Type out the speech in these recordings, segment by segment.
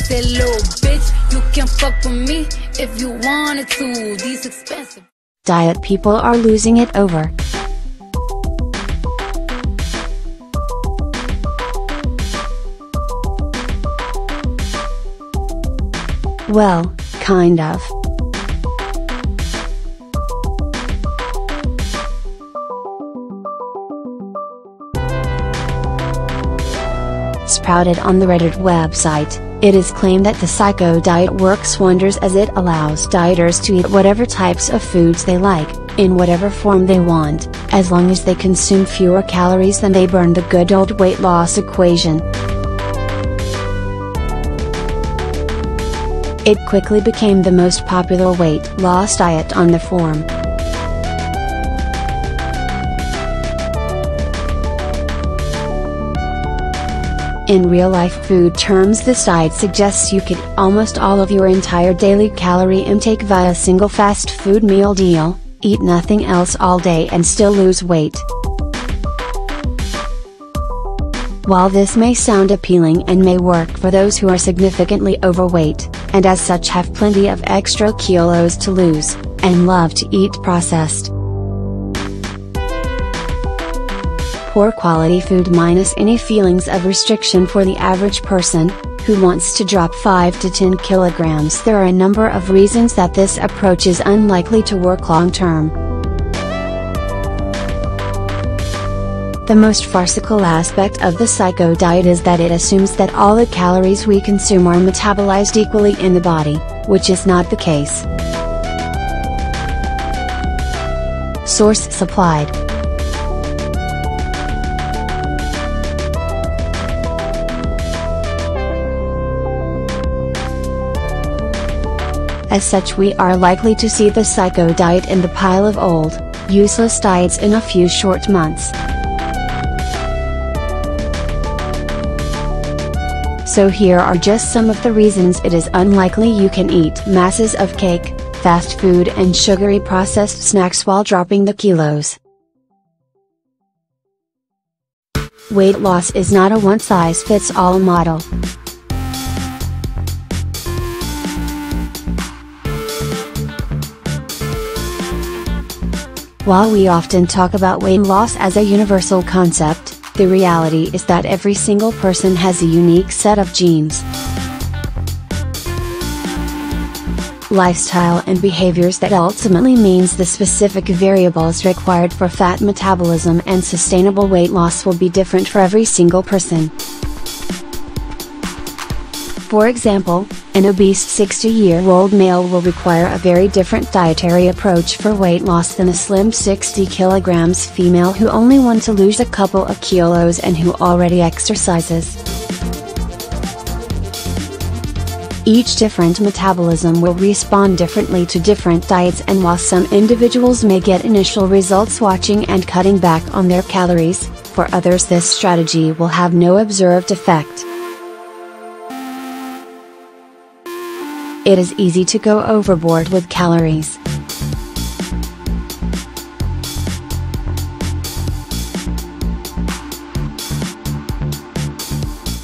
That little bitch, you can fuck with me if you wanted to. These expensive diet people are losing it over. Well, kind of. Sprouted on the Reddit website, it is claimed that the Psycho Diet works wonders as it allows dieters to eat whatever types of foods they like, in whatever form they want, as long as they consume fewer calories than they burn. The good old weight loss equation. It quickly became the most popular weight loss diet on the forum. In real-life food terms, this diet suggests you could eat almost all of your entire daily calorie intake via a single fast food meal deal, eat nothing else all day and still lose weight. While this may sound appealing and may work for those who are significantly overweight, and as such have plenty of extra kilos to lose, and love to eat processed, poor quality food minus any feelings of restriction for the average person, who wants to drop 5 to 10 kilograms, there are a number of reasons that this approach is unlikely to work long term. The most farcical aspect of the Psycho Diet is that it assumes that all the calories we consume are metabolized equally in the body, which is not the case. Source supplied. As such, we are likely to see the Psycho Diet in the pile of old, useless diets in a few short months. So here are just some of the reasons it is unlikely you can eat masses of cake, fast food and sugary processed snacks while dropping the kilos. Weight loss is not a one-size-fits-all model. While we often talk about weight loss as a universal concept, the reality is that every single person has a unique set of genes, lifestyle and behaviors that ultimately means the specific variables required for fat metabolism and sustainable weight loss will be different for every single person. For example, an obese 60-year-old male will require a very different dietary approach for weight loss than a slim 60 kilograms female who only wants to lose a couple of kilos and who already exercises. Each different metabolism will respond differently to different diets, and while some individuals may get initial results watching and cutting back on their calories, for others this strategy will have no observed effect. It is easy to go overboard with calories.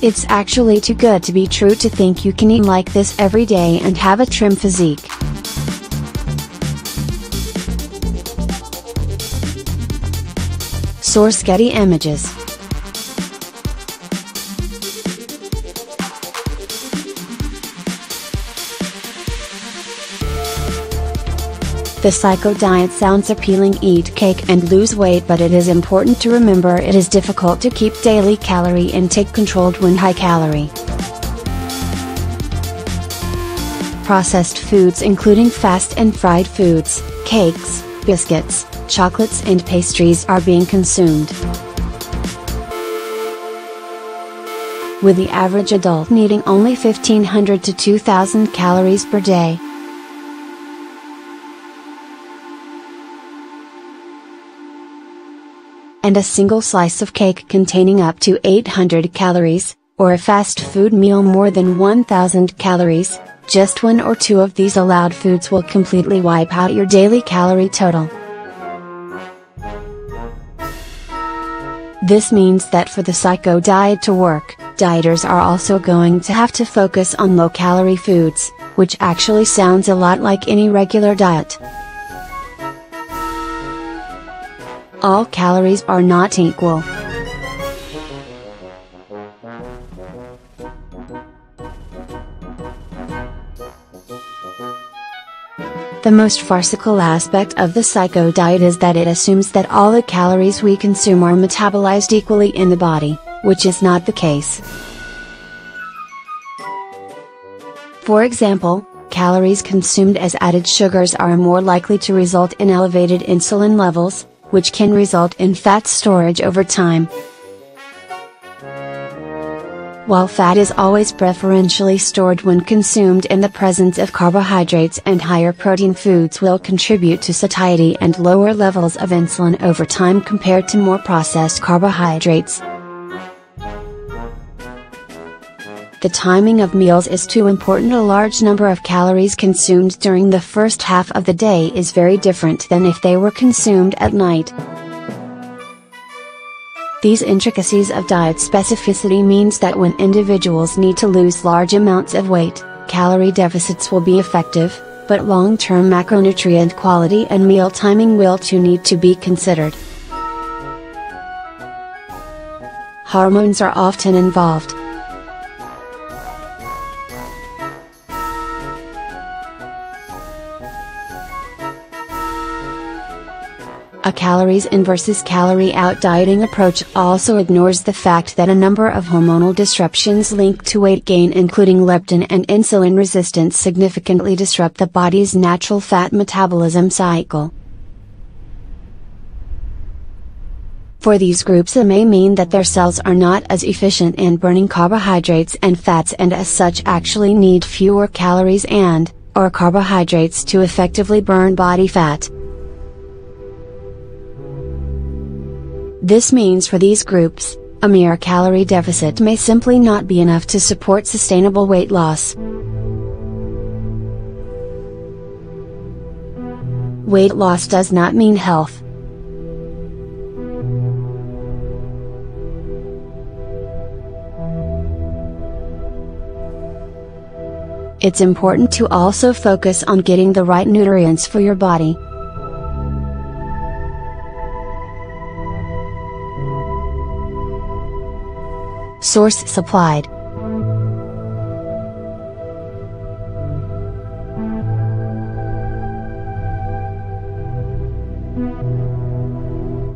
It's actually too good to be true to think you can eat like this every day and have a trim physique. Source: Getty Images. The Psycho Diet sounds appealing: eat cake and lose weight, but it is important to remember it is difficult to keep daily calorie intake controlled when high calorie. Processed foods including fast and fried foods, cakes, biscuits, chocolates and pastries are being consumed, with the average adult needing only 1,500 to 2,000 calories per day. And a single slice of cake containing up to 800 calories, or a fast food meal more than 1,000 calories, just one or two of these allowed foods will completely wipe out your daily calorie total. This means that for the Psycho Diet to work, Dieters are also going to have to focus on low-calorie foods, which actually sounds a lot like any regular diet. All calories are not equal. The most farcical aspect of the psycho diet is that it assumes that all the calories we consume are metabolized equally in the body, which is not the case. For example, calories consumed as added sugars are more likely to result in elevated insulin levels, which can result in fat storage over time. While fat is always preferentially stored when consumed in the presence of carbohydrates, and higher protein foods will contribute to satiety and lower levels of insulin over time compared to more processed carbohydrates. The timing of meals is too important. A large number of calories consumed during the first half of the day is very different than if they were consumed at night. These intricacies of diet specificity means that when individuals need to lose large amounts of weight, calorie deficits will be effective, but long-term macronutrient quality and meal timing will too need to be considered. Hormones are often involved. A calories in versus calorie out dieting approach also ignores the fact that a number of hormonal disruptions linked to weight gain, including leptin and insulin resistance, significantly disrupt the body's natural fat metabolism cycle. For these groups, it may mean that their cells are not as efficient in burning carbohydrates and fats, and as such actually need fewer calories or carbohydrates to effectively burn body fat. This means for these groups, a mere calorie deficit may simply not be enough to support sustainable weight loss. Weight loss does not mean health. It's important to also focus on getting the right nutrients for your body. Source supplied.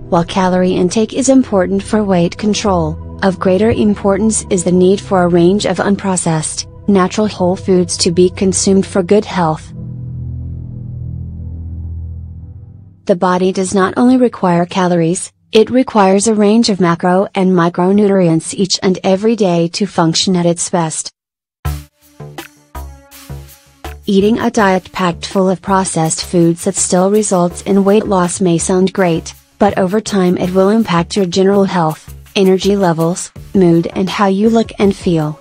While calorie intake is important for weight control, of greater importance is the need for a range of unprocessed, natural whole foods to be consumed for good health. The body does not only require calories, it requires a range of macro and micronutrients each and every day to function at its best. Eating a diet packed full of processed foods that still results in weight loss may sound great, but over time it will impact your general health, energy levels, mood, and how you look and feel.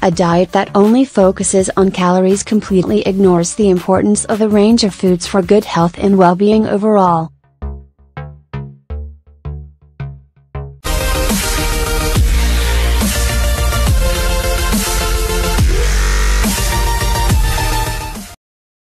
A diet that only focuses on calories completely ignores the importance of a range of foods for good health and well-being overall.